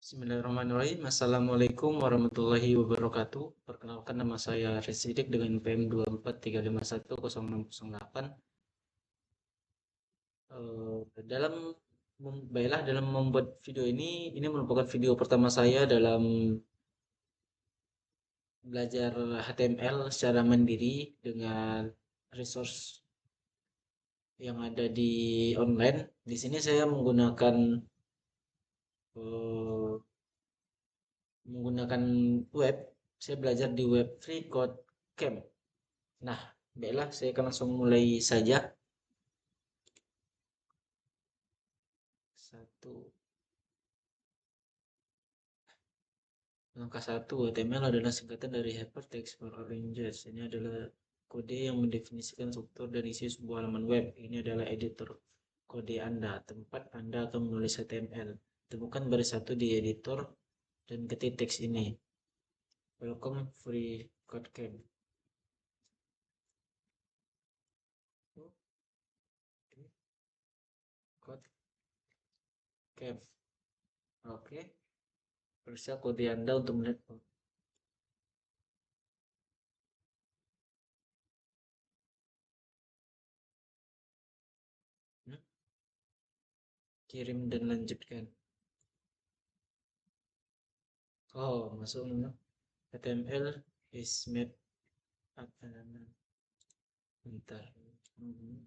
Bismillahirrahmanirrahim. Assalamualaikum warahmatullahi wabarakatuh. Perkenalkan, nama saya Residik dengan PM 2435100608. Dalam membuat video ini merupakan video pertama saya dalam belajar HTML secara mandiri dengan resource yang ada di online. Di sini saya eh, menggunakan web. Saya belajar di web Free Code Camp. Nah, baiklah, saya akan langsung mulai saja. Satu, langkah satu, HTML adalah singkatan dari Hypertext Arranges. Ini adalah kode yang mendefinisikan struktur dan isi sebuah halaman web. Ini adalah editor kode Anda, tempat Anda akan menulis HTML. Temukan baris satu di editor dan ketik teks ini. Welcome Free Code Camp. Code Camp. Oke. Periksa kode Anda untuk melihat. Hmm? Kirim dan lanjutkan. Oh, masuk HTML is made up. Bentar. Hmm.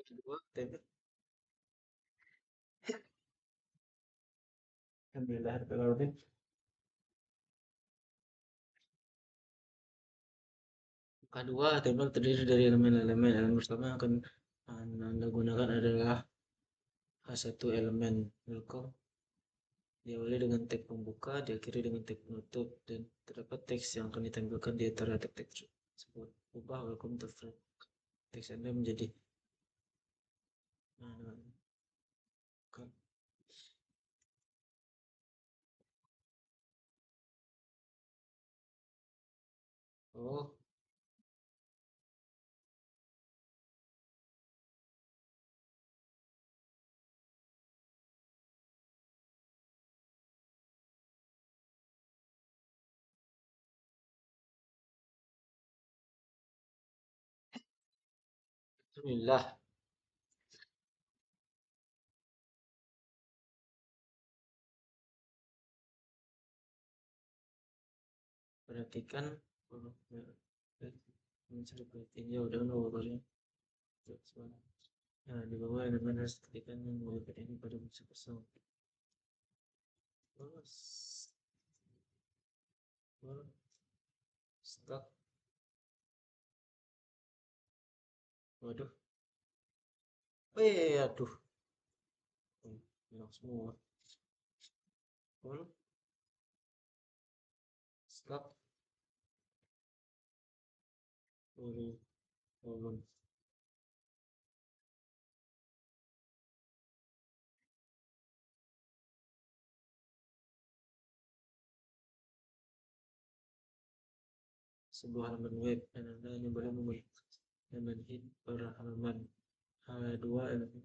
Kedua, HTML. Alhamdulillah, kedua, HTML terdiri dari elemen-elemen. Elemen pertama yang akan Anda gunakan adalah satu elemen welcome. Diawali dengan tag pembuka, diakhiri dengan tag penutup, dan terdapat teks yang akan ditampilkan di antara tag-tag tersebut. Ubah welcome to front. Teks Anda menjadi uh, oh, Alhamdulillah. Perhatikan mencari penelitiannya udah nomornya. Nah, di bawah elemen harus ketikkan yang menggunakan ini pada masa kosong. Terus, stop. Waduh. Aduh. Hilang semua. Full. Stop. Full. Full. Sebuah halaman web dan Anda hanya boleh membuat elemen hit per halaman. Dua elemen.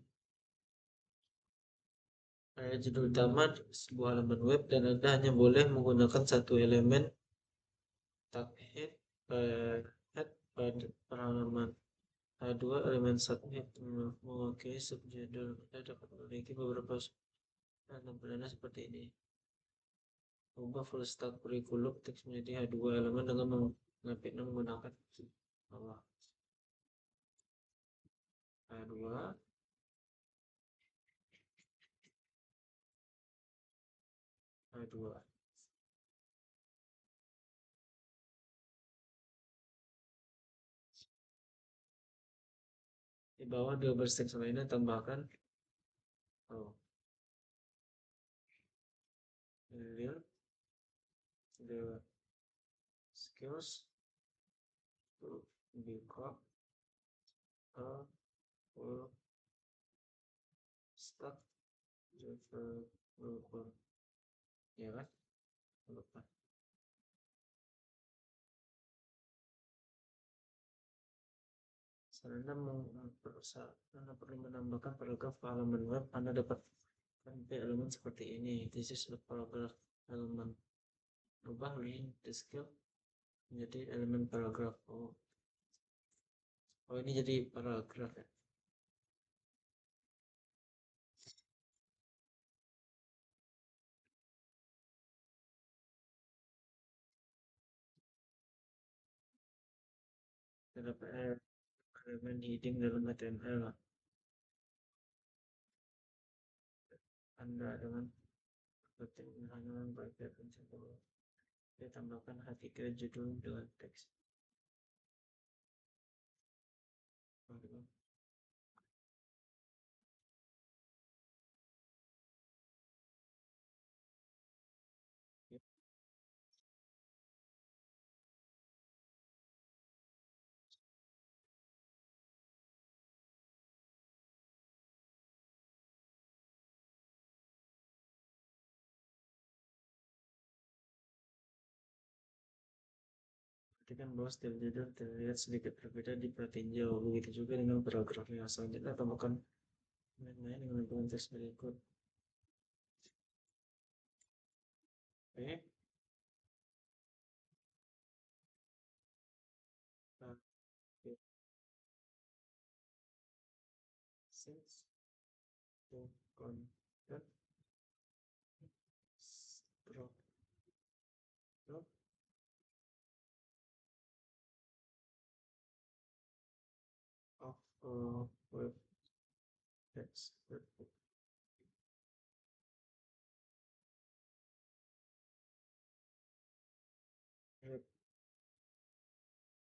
Judul utama sebuah halaman web dan Anda hanya boleh menggunakan satu elemen tag head, head pada halaman. Dua elemen submit mewakili subjudul. Anda dapat memiliki beberapa tampilan seperti ini. Ubah full stack kurikulum teks menjadi H2 elemen dengan mengapitnya menggunakan bawah H2 H2. Di bawah dua baris teks lainnya tambahkan oh, real the skills to become a full developer, ya kan? Lupa. Anda perlu menambahkan paragraf ke halaman web. Anda dapat elemen seperti ini. This is the paragraph element. Ubah link the skill menjadi elemen paragraf. Oh ini jadi paragraf ya. Dapat elemen heading dalam HTML. Anda dengan halaman bagian pencetatan. Saya tambahkan H3 judul dengan teks. Perhatikan bahwa setiap judul terlihat sedikit berbeda di pratinjau. Begitu juga dengan paragraf yang selanjutnya. Tambahkan main-main dengan bentuk teks berikut. Oke. Since the content structure of a web text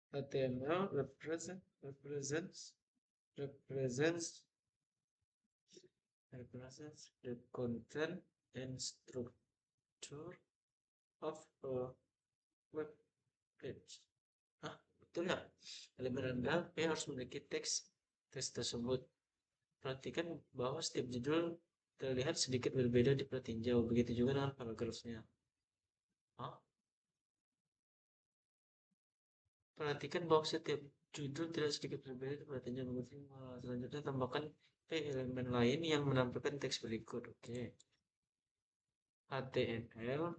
HTML represents the content and structure of a web page. Betul nggak? Elemen Anda harus memiliki teks tersebut. Perhatikan bahwa setiap judul terlihat sedikit berbeda di pratinjau. Begitu juga dengan paragrafnya. Perhatikan bahwa setiap judul terlihat sedikit berbeda di pratinjau. Selanjutnya tambahkan elemen lain yang menampilkan teks berikut. Oke. HTML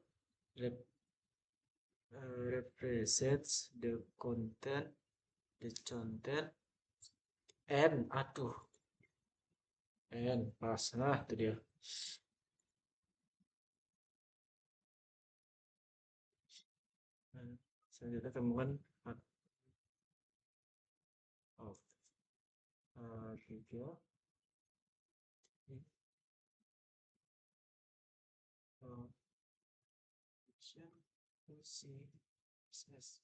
represents the content, and pas, nah itu dia. Selanjutnya temukan video CSS.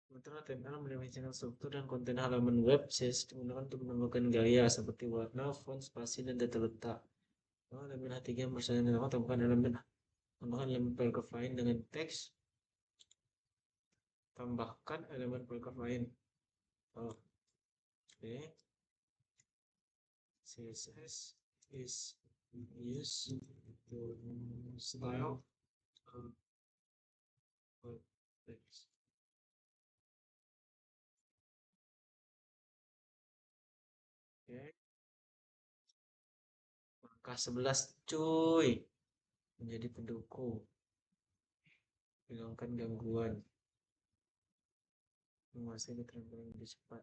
Sementara HTML mendefinisikan struktur dan konten halaman web. CSS digunakan untuk menambahkan gaya seperti warna, font, spasi, dan data letak. Elemen H3 yang bersama dengan tambahkan elemen paragraf lain dengan teks. Tambahkan elemen paragraf lain. Oke. CSS is used to style text. Oke. Langkah 11 cuy. Menjadi pendukung. Hilangkan gangguan. Menguasai keterampilan lebih cepat.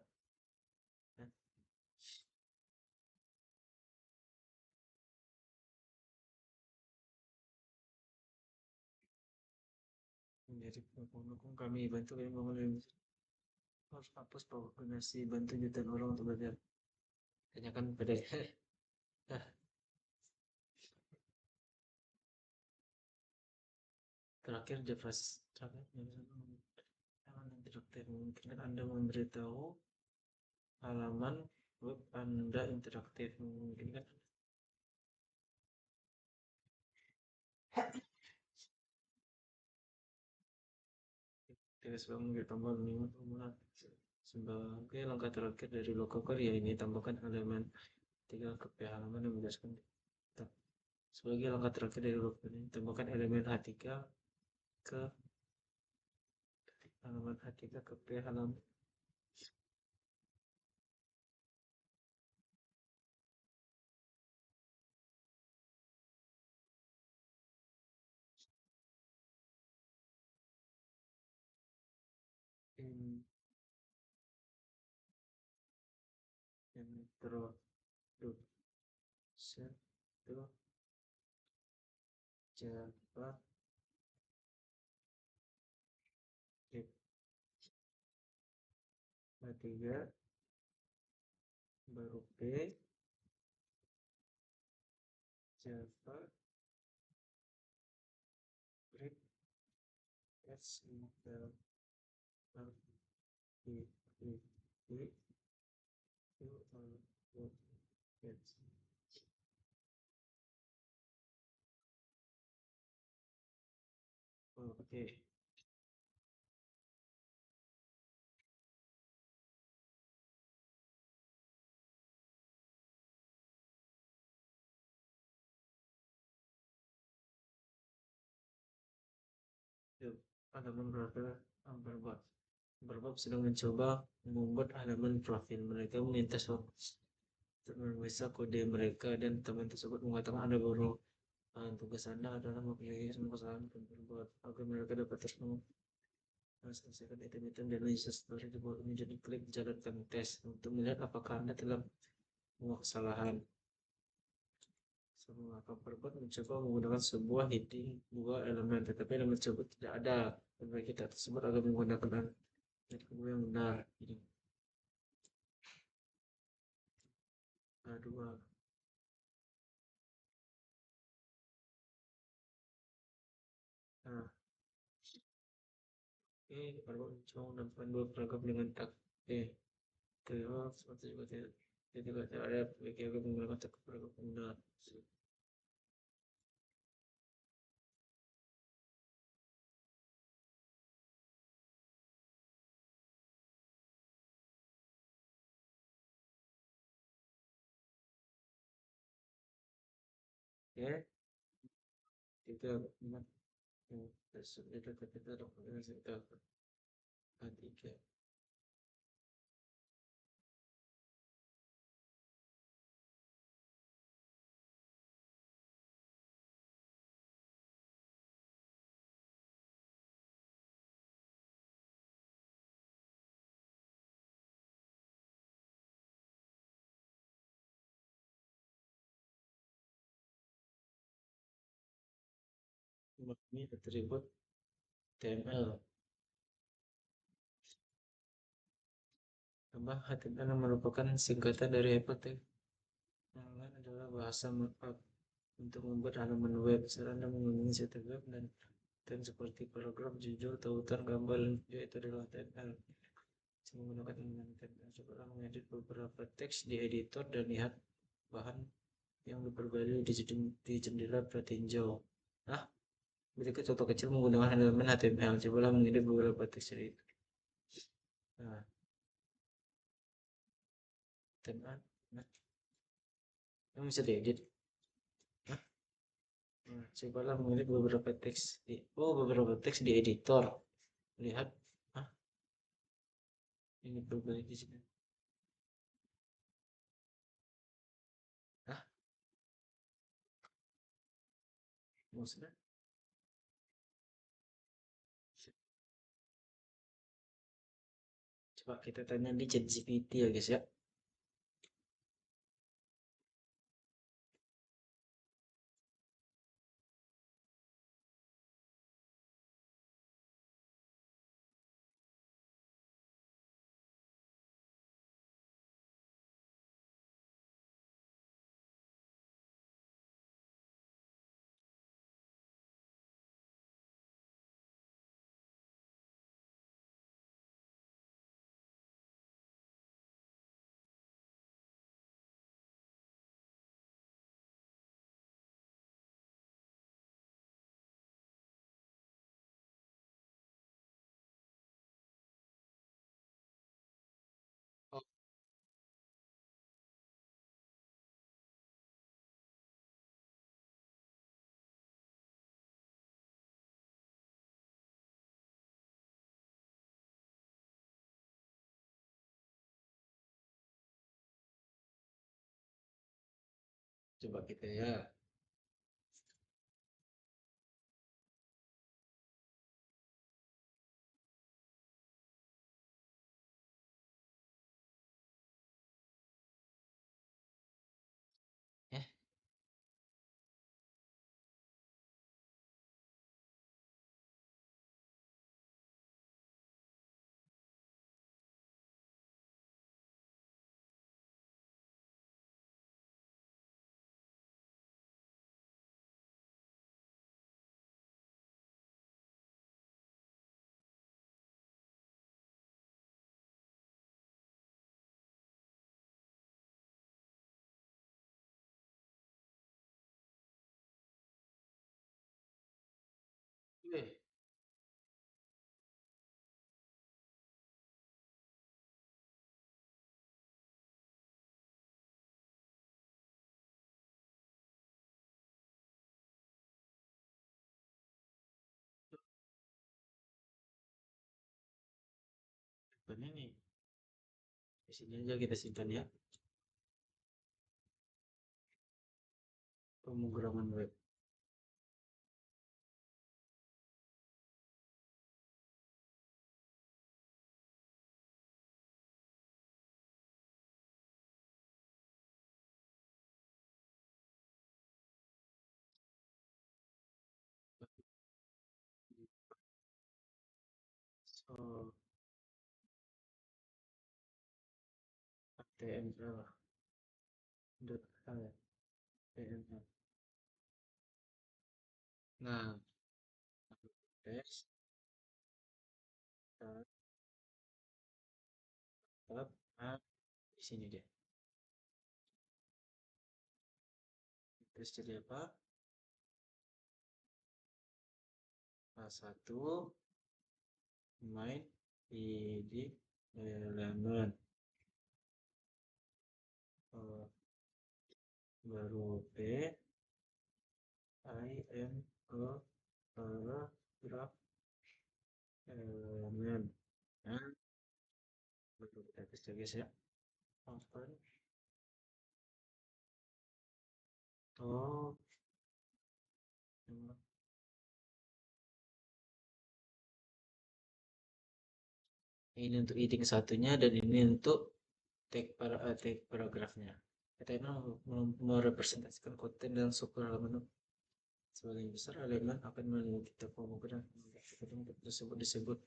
Menjadi pendukung kami, bantu kami membangun harus hapus donasi, bantu jutaan orang untuk belajar. Tanyakan pada terakhir JavaScript interaktif. Mungkin Anda memberitahu halaman web Anda interaktif. Mungkin kan Kita sebagai tambah minimal formula sebagai langkah terakhir dari local core ya ini tambahkan elemen 3 ke pH halaman yang menjelaskan. Sebagai langkah terakhir dari local ini tambahkan elemen H3 ke halaman H3 ke pH halaman. Introduction to Java H3 baru B Java Script SQL RTE Oke, yuk halaman berapa berbab berbab sedang mencoba membuat halaman profil mereka meminta untuk memeriksa kode mereka dan teman tersebut mengatakan ada baru tugas Anda adalah memiliki semua kesalahan dan berbuat agar mereka dapat terus selesaikan item-item dan analisis setelah itu ini jadi klik jalankan tes untuk melihat apakah Anda telah membuat kesalahan. Semua akan berbuat mencoba menggunakan sebuah heading dua elemen tetapi elemen tersebut tidak ada dan kita tersebut akan menggunakan yang benar ini A2. Nah, kalau mencoba menambahkan dua perangkap dengan tag kedua seperti juga tidak ada bagi akan menggunakan tag perangkap benar. Ya, kita sudah kita dokumen kita A3 ini atribut TML tambah HTML merupakan singkatan dari hypertext yang lain adalah bahasa markup untuk membuat halaman web. Anda mengunjungi situs web dan seperti paragraf, judul, tautan, gambar, yaitu adalah HTML. Menggunakan elemen HTML, coba mengedit beberapa teks di editor dan lihat bahan yang diperbarui di jendela pratinjau. Nah, berikut contoh kecil menggunakan elemen HTML. Cobalah mengedit beberapa teks di editor. Nah, HTML. Nah, yang bisa diedit. Nah, cobalah mengedit beberapa teks di editor. Lihat, ini berbalik di sini. Maksudnya, coba kita tanya di ChatGPT ya guys ya. Coba kita ya. Eh, weh, ini di sini aja kita simpan ya. Pemrograman web. So, HTML dot HTML. Nah, tes, tab, tab, nah, di sini deh. Terus jadi apa? A1 main di elemen eh, baru P I M E paragraf elemen. Nah, baru kita tes ya guys ya. Open. Oh, ini untuk heading satunya dan ini untuk tag paragrafnya. Kita ini merepresentasikan konten dan struktur halaman. Sebagian besar elemen akan melalui kita pemrograman tersebut disebut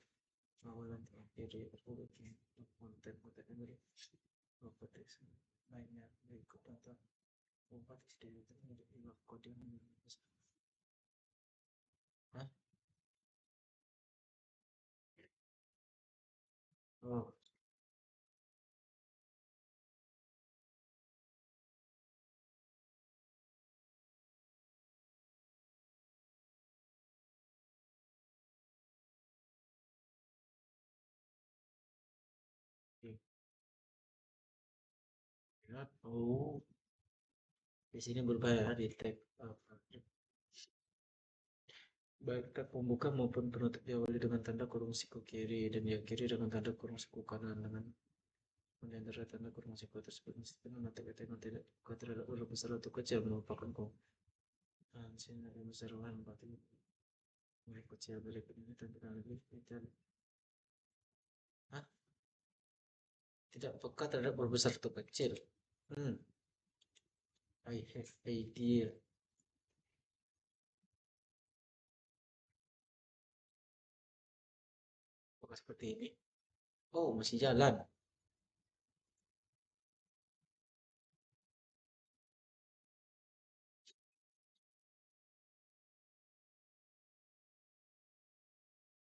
awalan akhiri konten konten ini properties lainnya berikut data empat istri itu menjadi kode yang besar. Hah? Oh, iya. Oh, di sini berubah ya di tag apa? Baik tag pembuka maupun penutup diawali dengan tanda kurung siku kiri dan diakhiri dengan tanda kurung siku kanan dengan mengenai tanda kurung siku tersebut meskipun nanti kata yang tidak buka terhadap huruf besar atau kecil merupakan dan sini ada besar berarti huruf kecil berikut ini tampilan lebih detail. Hah? Tidak peka terhadap huruf besar atau kecil. Hmm, I have idea. Apakah seperti ini? Oh, masih jalan.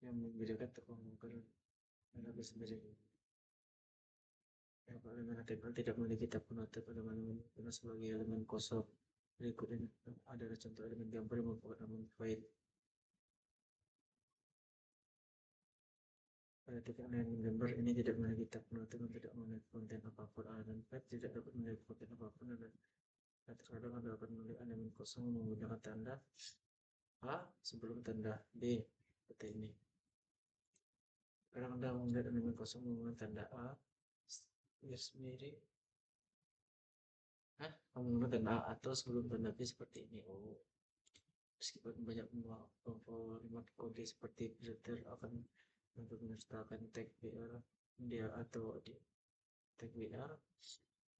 Yang membedakan tepung ada sendiri. Yang elemen HTML tidak memiliki tab penutup elemen karena sebagai elemen kosong. Berikut ini adalah contoh elemen gambar yang merupakan elemen file. Pada titik elemen gambar ini tidak memiliki tab penutup dan tidak memiliki konten apapun. Elemen file tidak dapat memiliki konten apapun dan terkadang dapat memiliki elemen kosong menggunakan tanda A sebelum tanda B seperti ini. Kadang Anda melihat elemen kosong menggunakan tanda A garis miring Hah? Menggunakan A atau sebelum tanda P seperti ini. Oh, meskipun banyak kalimat kode seperti filter akan untuk menyertakan tag BR dia atau di tag BR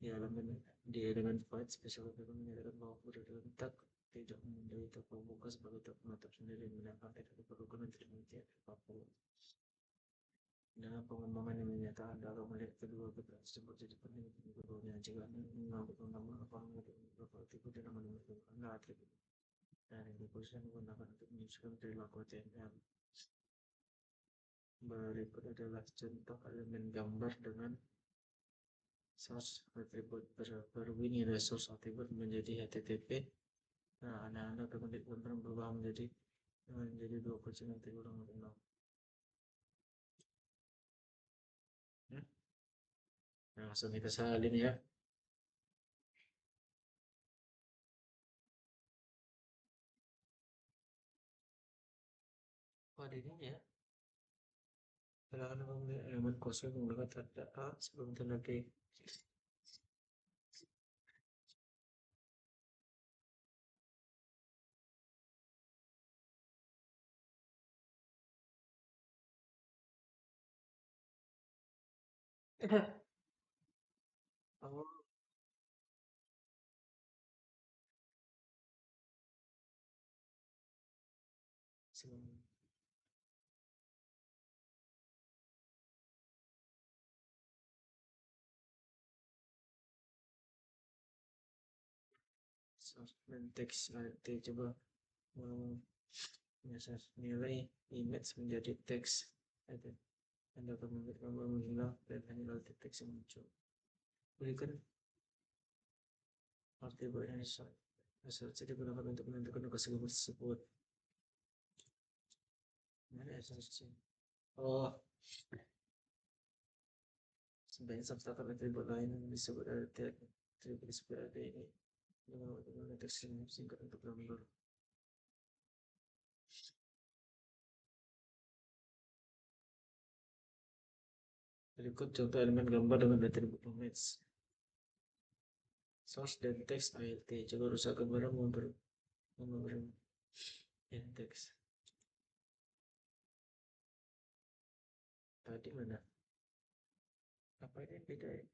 di elemen void spesial untuk menyatakan bahwa kode dalam tag tidak memiliki tag pembuka sebagai tag penatap sendiri menambah tidak diperlukan untuk menjadi apapun. Dalam pengembangan yang menyatakan dalam melihat kedua benda tersebut jadi penting untuk keduanya jika anda mengambil nama apa beberapa atribut dan menemukan anda atribut dan yang dikhususkan menggunakan untuk menyusun perilaku HTML. Berikut adalah contoh elemen gambar dengan source atribut baru ini adalah source atribut menjadi HTTP. Nah, anda kemudian berubah menjadi dua kucing nanti kurang lebih enam. Nah, langsung kita salin ya. Oh, ada ini ya. Silakan memilih elemen kosong menggunakan tanda A sebelum tanda B. Oh, sebelum source dan teks nanti coba menyasar nilai image menjadi teks. Anda akan membuat gambar menghilang dan hanya latih teks yang muncul. Berikan arti bahasa asal digunakan untuk menentukan lokasi gambar tersebut. Mana asal? Oh, sebenarnya substratum atribut lain yang disebut atribut disebut ada ini dengan teks yang singkat untuk gambar. Berikut contoh elemen gambar dengan atribut image. Source dan teks alt. Coba rusak gambar memberi teks. Tadi mana? Apa ini beda ya?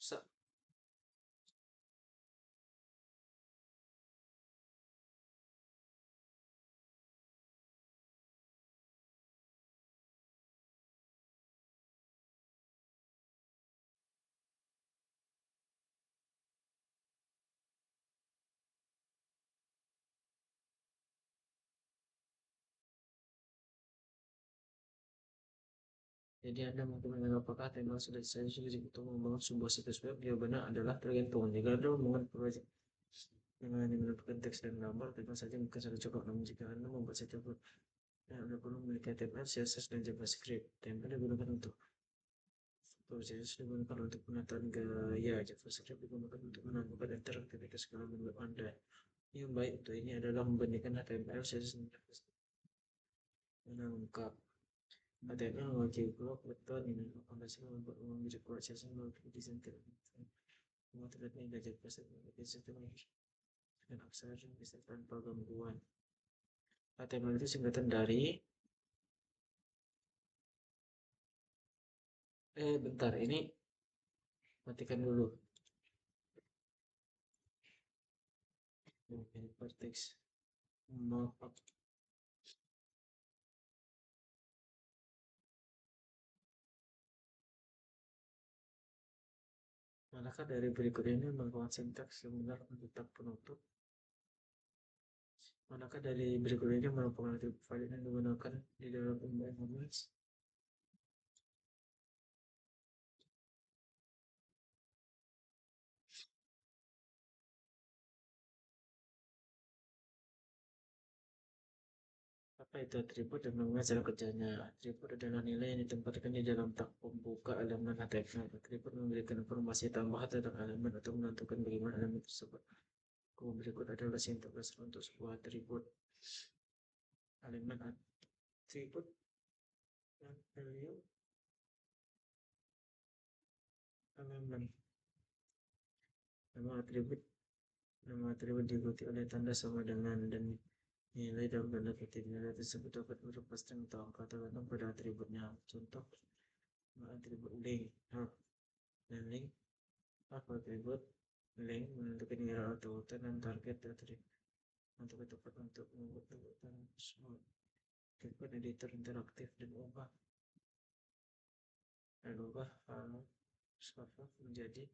Rusak. Jadi Anda mungkin menganggap apakah tema sudah saya sudah untuk membangun sebuah situs web? Jawabannya adalah tergantung. Jika Anda membangun proyek dengan hanya menentukan teks dan gambar, tentu saja mungkin sudah cukup. Namun jika Anda membuat situs web yang Anda perlu memiliki HTML, CSS, dan JavaScript. HTML digunakan untuk CSS digunakan untuk penataan gaya, JavaScript digunakan untuk menambahkan interaktivitas ke dalam web Anda. Yang baik untuk ini adalah membandingkan HTML, CSS, dan JavaScript. Menangkap HTML memiliki blok beton ini fondasi membuat menjadi proses memiliki desain semua terlihat ini belajar proses memiliki sistem dan aksara yang bisa tanpa gangguan. HTML itu singkatan dari bentar ini matikan dulu hypertext markup. Manakah dari berikut ini merupakan sintaks yang benar untuk tak penutup? Manakah dari berikut ini merupakan atribut valid yang digunakan di dalam pembuatan image? Apa itu atribut dan bagaimana cara kerjanya? Atribut adalah nilai yang ditempatkan di dalam tak pembuka elemen HTML. Atribut memberikan informasi tambahan tentang elemen atau menentukan bagaimana elemen tersebut. Berikut adalah sintaks untuk sebuah atribut. Elemen atribut dan value elemen. Nama atribut diikuti oleh tanda sama dengan dan nilai dalam tanda kutip. Nilai tersebut dapat berupa string atau angka tergantung pada atributnya. Contoh atribut link, dan link atribut link menentukan nilai auto dan target atribut untuk tepat untuk membuat urutan tersebut. Atribut editor interaktif dan ubah menjadi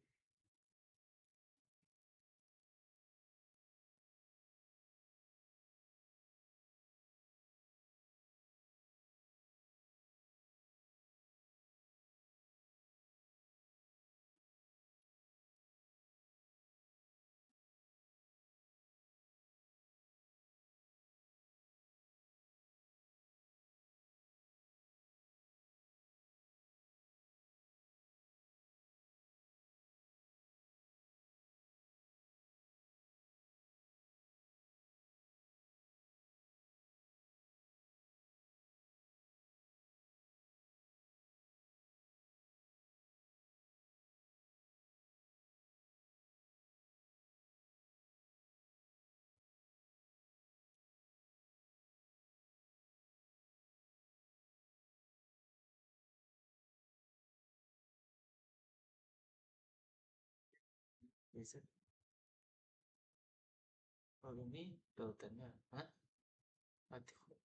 bisa. Kalau ini tautannya atribut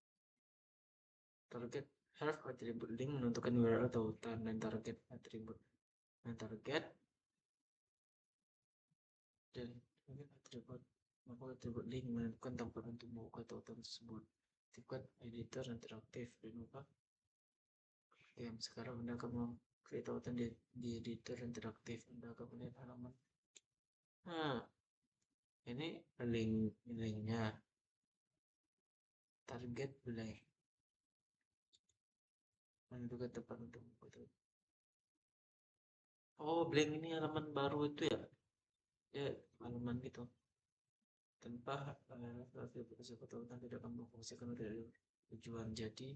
target have atribut link menentukan URL tautan dan target atribut target dan atribut atribut link menentukan tempat untuk membuka tautan tersebut. Aktifkan editor interaktif dan apa yang sekarang Anda akan membuat tautan di editor interaktif. Anda akan melihat halaman ini linknya target blank menentukan tempat untuk membuka. Oh, blank ini halaman baru itu ya, ya halaman itu tanpa tersebut tautan tidak akan berfungsi karena tidak ada tujuan. Jadi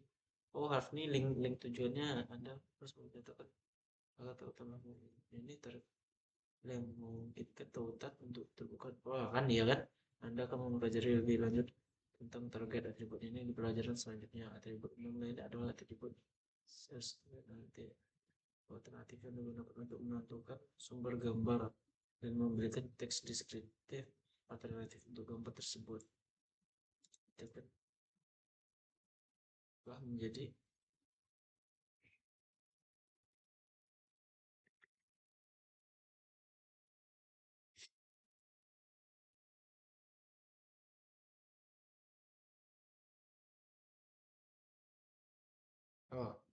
harus nih link tujuannya Anda harus menyatakan agar tautan ini yang memungkinkan tautan untuk terbuka. Kan ya kan Anda akan mempelajari lebih lanjut tentang target atribut ini di pelajaran selanjutnya. Atribut lain adalah atribut nanti alternatif yang digunakan untuk menentukan sumber gambar dan memberikan teks deskriptif alternatif untuk gambar tersebut. Telah menjadi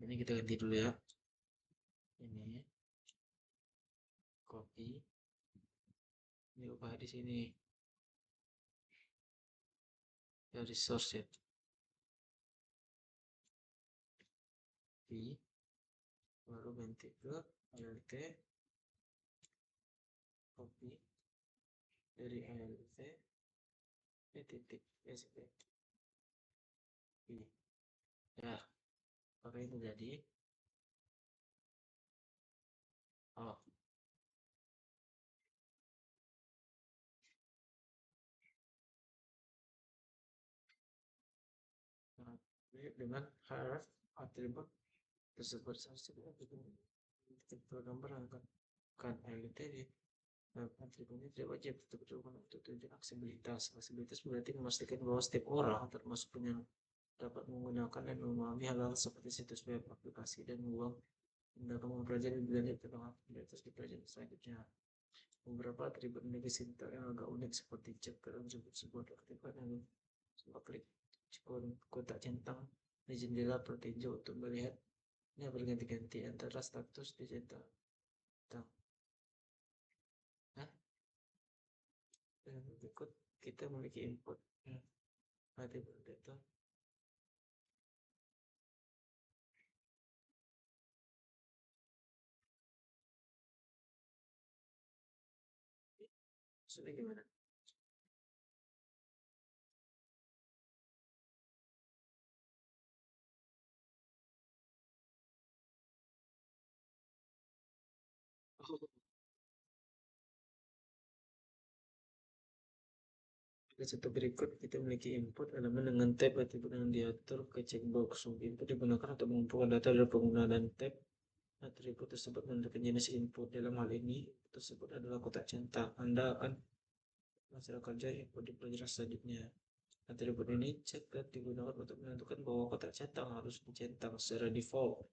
ini kita ganti dulu ya. Ini copy, ini ubah di sini dari source ya. Baru ganti ke ALT, copy dari ALT titik sp ini ya, pakai itu jadi nah, dengan harf atribut tersebut saja kita gambar akan ALT di atributnya tidak wajib betul-betul untuk tujuan aksesibilitas. Aksesibilitas berarti memastikan bahwa setiap orang termasuk yang dapat menggunakan dan memahami hal-hal seperti situs web, aplikasi, dan uang. Anda akan mempelajari lebih lanjut tentang atribut di pelajaran selanjutnya. Beberapa atribut memiliki sintak yang agak unik seperti cek dalam sebuah aktifan yang coba klik kotak centang di jendela bertinjau untuk melihatnya berganti-ganti antara status di centang. Dan berikut kita memiliki input atribut data Maksudnya gimana? Oh, pada contoh berikut, kita memiliki input elemen dengan tab atribut yang diatur ke checkbox. Input digunakan untuk mengumpulkan data dari pengguna dan tab atribut tersebut menentukan jenis input. Dalam hal ini, tersebut adalah kotak centang. Anda akan hasil kerja input di pelajaran selanjutnya. Atribut ini cekat digunakan untuk menentukan bahwa kotak centang harus dicentang secara default.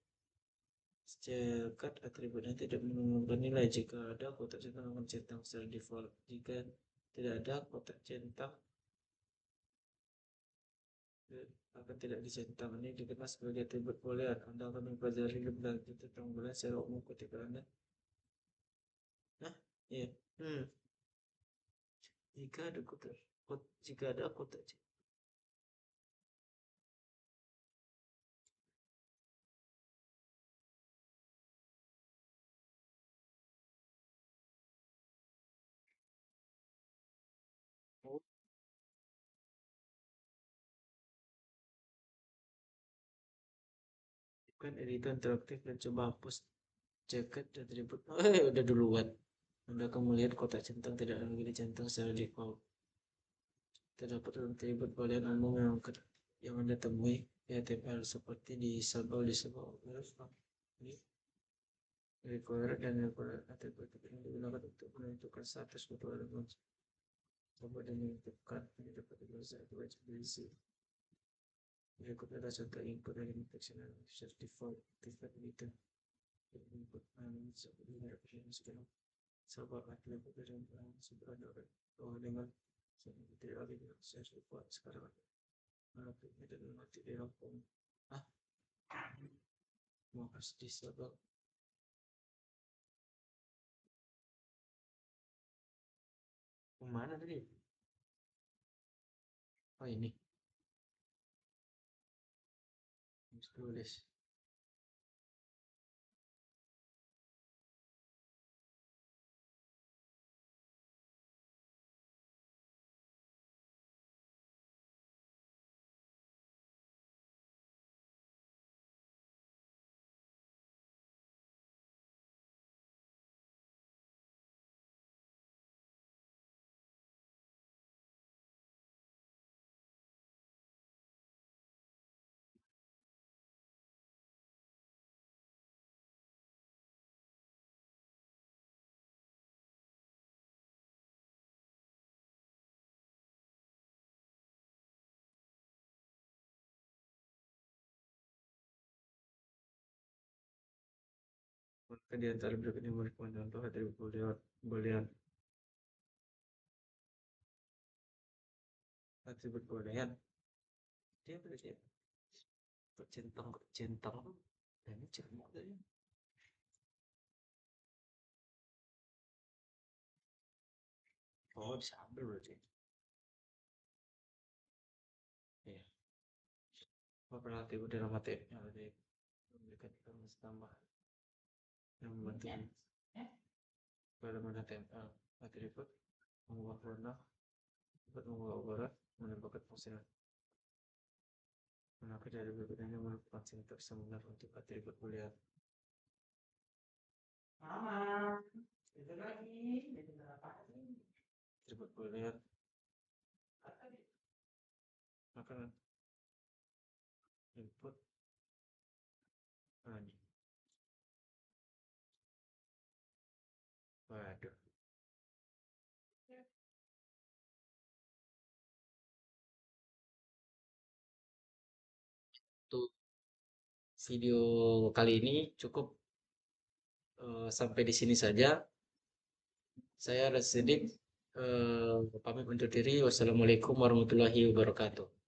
Cekat atributnya tidak mengumumkan nilai. Jika ada, kotak centang akan centang secara default. Jika tidak ada, kotak centang akan tidak dicentang. Ini dikenal sebagai atribut boolean. Anda akan mempelajari lebih lanjut tentang boolean secara umum ketika Anda. Nah, iya. Jika ada kotak, jika ada kotak centang. Oh, bukan editor interaktif dan coba hapus jaket atribut. Udah duluan. Anda akan melihat kotak centang tidak lagi dicentang secara default. Terdapat atribut boolean umum yang Anda temui di HTML seperti disable, ini require dan require atribut yang digunakan untuk menentukan status foto elemen. Coba dan menentukan ini dapat dibaca itu wajib diisi. Berikut adalah contoh input dari detection and default default itu. Input seperti represent sekarang. Coba atribut dari yang sebenarnya dengan tidak lagi saya buat sekarang. Atributnya dan mati di rangkum. Ah, mau harus disable. Kemana tadi? Oh ini, harus tulis. Maka di antara berikut ini merupakan contoh atribut boolean. Atribut boolean. Dia berarti centang, dan ini cermin tadi. Oh, bisa ambil berarti. Iya. Beberapa atribut dalam HTML ada memberikan informasi tambahan yang membantu elemen HTML. Atribut mengubah warna, dapat mengubah ukuran, menambahkan fungsi. Maka dari berikut ini merupakan sintaks sebenar untuk atribut boolean. Mama, itu lagi, itu apa? Atribut boolean. Maka input ini. Waduh. Tuh video kali ini cukup sampai di sini saja. Saya Rasidik pamit undur diri. Wassalamualaikum warahmatullahi wabarakatuh.